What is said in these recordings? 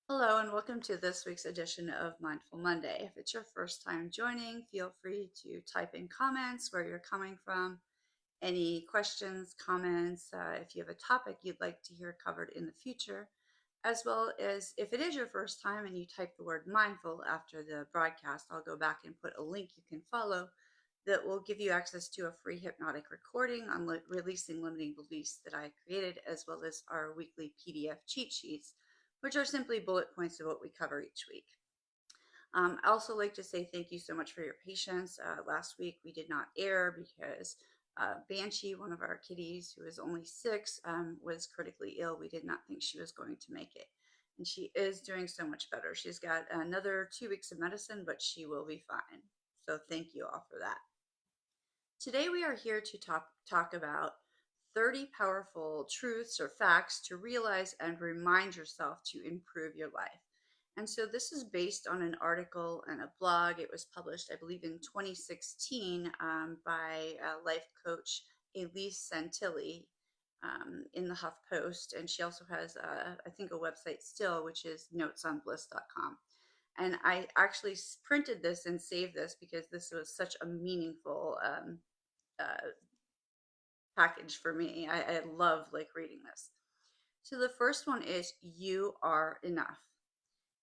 Hello, and welcome to this week's edition of Mindful Monday. If it's your first time joining, feel free to type in comments where you're coming from, any questions, comments, if you have a topic you'd like to hear covered in the future, as well as if it is your first time and you type the word mindful after the broadcast, I'll go back and put a link you can follow that will give you access to a free hypnotic recording on releasing limiting beliefs that I created, as well as our weekly PDF cheat sheets, which are simply bullet points of what we cover each week. I also like to say thank you so much for your patience. Last week we did not air because Banshee, one of our kitties who is only 6, was critically ill. We did not think she was going to make it. And she is doing so much better. She's got another 2 weeks of medicine, but she will be fine. So thank you all for that. Today we are here to talk about 30 powerful truths or facts to realize and remind yourself to improve your life. And so this is based on an article and a blog. It was published, I believe, in 2016 by life coach Elyse Santilli in the HuffPost. And she also has, I think, a website still, which is notesonbliss.com. And I actually printed this and saved this because this was such a meaningful uh, package for me. I love reading this. So the first one is you are enough.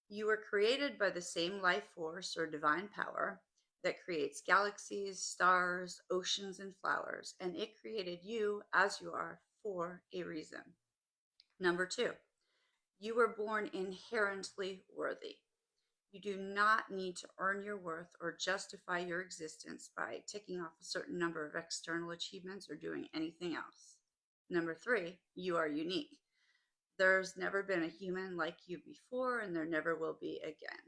You were created by the same life force or divine power that creates galaxies, stars, oceans, and flowers, and it created you as you are for a reason. Number two, you were born inherently worthy. You do not need to earn your worth or justify your existence by ticking off a certain number of external achievements or doing anything else. Number three, you are unique. There's never been a human like you before, and there never will be again.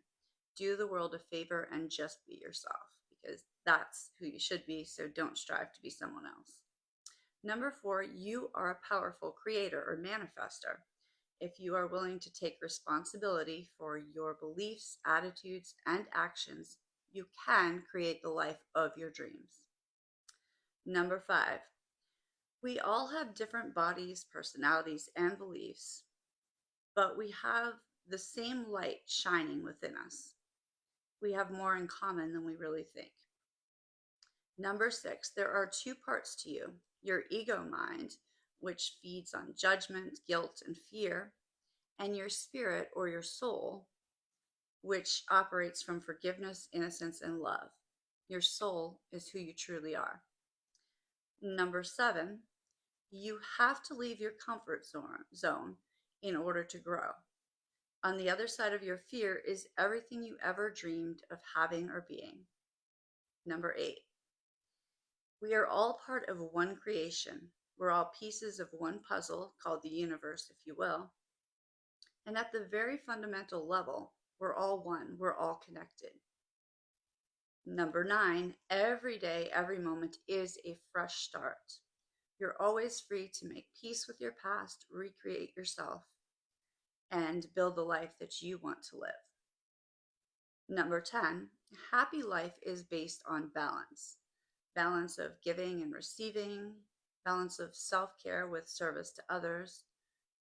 Do the world a favor and just be yourself, because that's who you should be, so don't strive to be someone else. Number four, you are a powerful creator or manifester. If you are willing to take responsibility for your beliefs, attitudes, and actions, you can create the life of your dreams. Number five, we all have different bodies, personalities, and beliefs, but we have the same light shining within us. We have more in common than we really think. Number six, there are two parts to you: your ego mind, which feeds on judgment, guilt, and fear, and your spirit or your soul, which operates from forgiveness, innocence, and love. Your soul is who you truly are. Number seven, you have to leave your comfort zone in order to grow. On the other side of your fear is everything you ever dreamed of having or being. Number eight, we are all part of one creation. We're all pieces of one puzzle called the universe, if you will. And at the very fundamental level, we're all one, we're all connected. Number nine, every day, every moment is a fresh start. You're always free to make peace with your past, recreate yourself, and build the life that you want to live. Number 10, happy life is based on balance. Balance of giving and receiving, balance of self-care with service to others,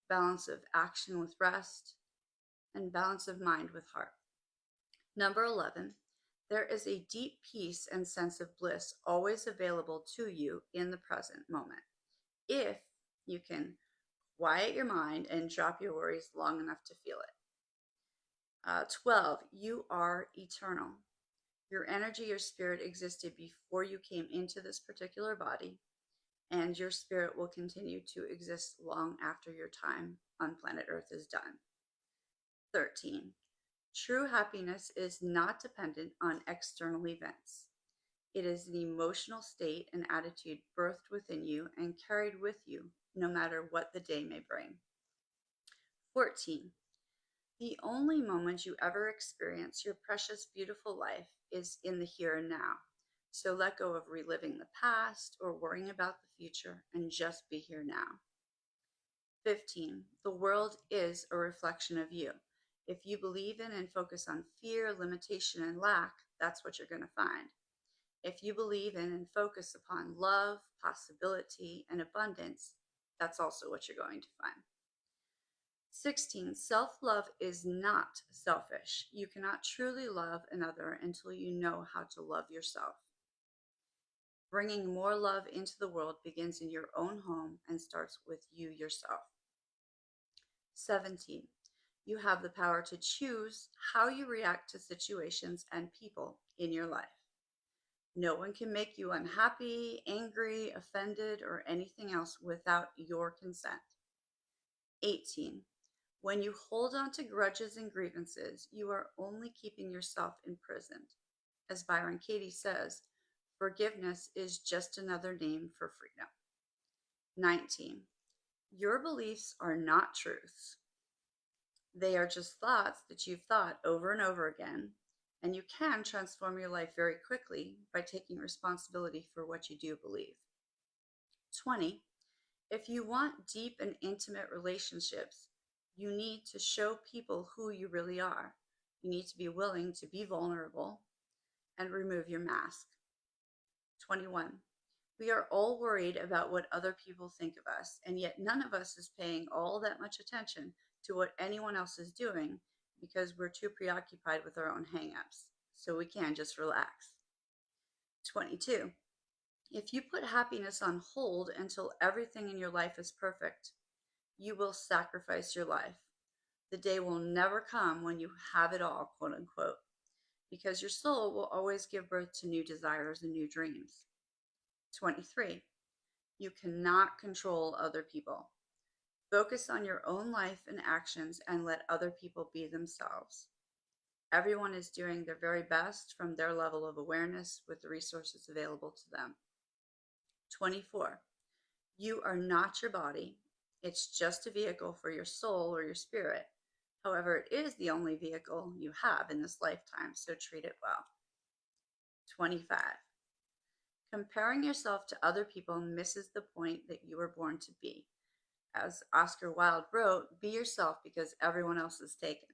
balance of action with rest, and balance of mind with heart. Number 11, there is a deep peace and sense of bliss always available to you in the present moment, if you can quiet your mind and drop your worries long enough to feel it. 12, you are eternal. Your energy, your spirit existed before you came into this particular body, and your spirit will continue to exist long after your time on planet Earth is done. 13, true happiness is not dependent on external events. It is an emotional state and attitude birthed within you and carried with you no matter what the day may bring. 14, the only moment you ever experience your precious, beautiful life is in the here and now. So let go of reliving the past or worrying about the future and just be here now. 15, the world is a reflection of you. If you believe in and focus on fear, limitation, and lack, that's what you're going to find. If you believe in and focus upon love, possibility, and abundance, that's also what you're going to find. 16, self love is not selfish. You cannot truly love another until you know how to love yourself. Bringing more love into the world begins in your own home and starts with you yourself. 17, you have the power to choose how you react to situations and people in your life. No one can make you unhappy, angry, offended, or anything else without your consent. 18, when you hold on to grudges and grievances, you are only keeping yourself imprisoned. As Byron Katie says, forgiveness is just another name for freedom. 19, your beliefs are not truths. They are just thoughts that you've thought over and over again, and you can transform your life very quickly by taking responsibility for what you do believe. 20, if you want deep and intimate relationships, you need to show people who you really are. You need to be willing to be vulnerable and remove your mask. 21, we are all worried about what other people think of us, and yet none of us is paying all that much attention to what anyone else is doing because we're too preoccupied with our own hangups. So we can just relax. 22, if you put happiness on hold until everything in your life is perfect, you will sacrifice your life. The day will never come when you have it all, quote unquote, because your soul will always give birth to new desires and new dreams. 23, you cannot control other people. Focus on your own life and actions and let other people be themselves. Everyone is doing their very best from their level of awareness with the resources available to them. 24, you are not your body. It's just a vehicle for your soul or your spirit. However, it is the only vehicle you have in this lifetime, so treat it well. 25, comparing yourself to other people misses the point that you were born to be. As Oscar Wilde wrote, be yourself because everyone else is taken.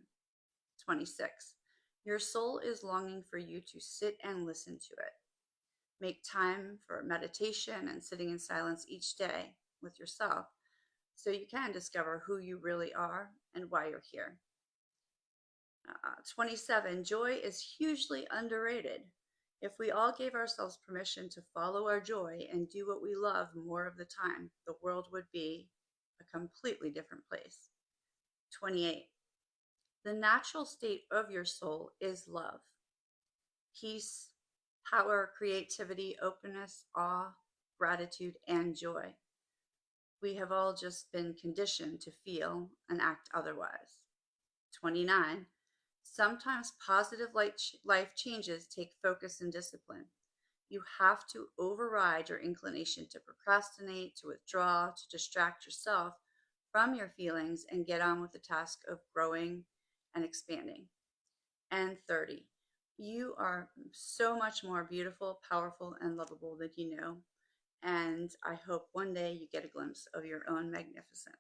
26, your soul is longing for you to sit and listen to it. Make time for meditation and sitting in silence each day with yourself so you can discover who you really are and why you're here. 27, joy is hugely underrated. If we all gave ourselves permission to follow our joy and do what we love more of the time, the world would be a completely different place. 28, the natural state of your soul is love, peace, power, creativity, openness, awe, gratitude, and joy. We have all just been conditioned to feel and act otherwise. 29, sometimes positive life changes take focus and discipline. You have to override your inclination to procrastinate, to withdraw, to distract yourself from your feelings and get on with the task of growing and expanding. And 30, you are so much more beautiful, powerful, and lovable than you know. And I hope one day you get a glimpse of your own magnificence.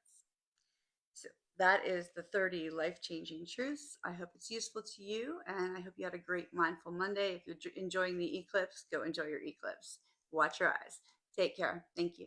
So that is the 30 life-changing truths. I hope it's useful to you, and I hope you had a great Mindful Monday. If you're enjoying the eclipse, go enjoy your eclipse. Watch your eyes. Take care. Thank you.